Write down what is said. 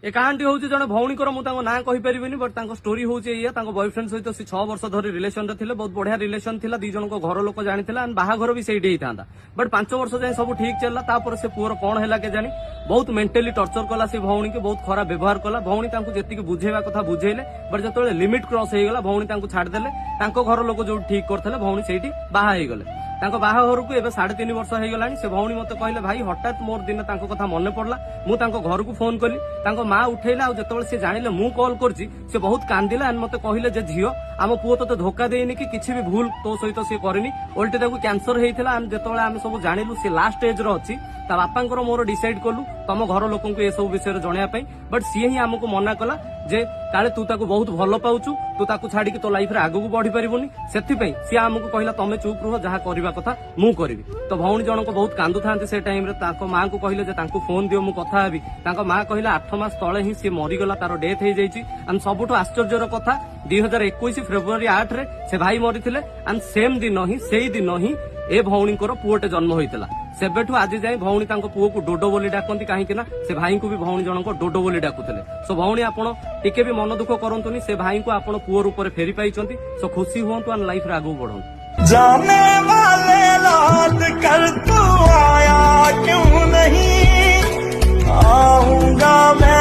ए कहानी हूँ जड़े भौणी मुझे ना कहीपर बट स्टोरी हूँ बॉयफ्रेंड सहित सी 6 वर्ष धरी रिलेशन रे बहुत बढ़िया रिलेशन थिला 2 जन घर लोक जानी बाहाघर भी सही होता बट 5 वर्ष जाए सब ठीक चलला तापर से पुअर कौन है के जानी बहुत मेंटली टर्चर कला से भौणी के बहुत खराब व्यवहार कला भौणी जी बुझेवा कथा बुझेले बट जो लिमिट क्रॉस हो गला भौणी छाड़देले घर लोक जो ठीक करते भौणी से बाहा गले बाहाघर को एवं 3.5 वर्ष हो गला से भौणी मत कहले भाई हठात मोर दिन कथा मन पड़ला मुझे घर को फोन कली माँ उठेला जो से जानिले मु कॉल करछि से बहुत कांदिला मत कहले जे झियो आम पुओ तो धोखा देनी कि किछि भी भूल तो सहित सी करनी ओल्टे ताकू कैंसर होता जो आम सब जानिलु से लास्ट एज रो अच्छी ता बापांकर मोर डिसाइड कलु तम घर लोक ये सब विषय जनवाई बट सी ही आमको मना कला जे काले तू ताकू बहुत भल पाउचु तू ताकू छाड़ी तो लाइफ रे आगू बढ़ी पारिबोनी सेथिपई सी आमको कहला तमे चुप रह जहाँ करबा कथा मु करबी तो भौणी जनक बहुत कांदु थांते से टाइम रे ताको मां को कहले जे तांको फोन दियो मु कथा हेबी तांको मां कहला 8 मास तळे ही से मरीगला तार डेथ हो जाइए एंड सबुठ आश्चर्यर कथा 2021 फेब्रुआरी 8 रे से भाई मरी एंड सेम दिन ही से दिन ही ए भौणी पुओटे जन्म होता सेबेठू आज जाए भौणी पुओ को डोडो बोली डाकती कहीं से भाई को भी भौणी जनक डोडो बोली डाकुले सो भौणी आपण टिके भी मन दुख करंतुनी से भाई को आपण पुओ रूप में फेरी पाई सो खुशी हुंतु एंड लाइफ रे आगू बढ़ो जाने वाले रात कर तू आया क्यों नहीं आऊंगा मैं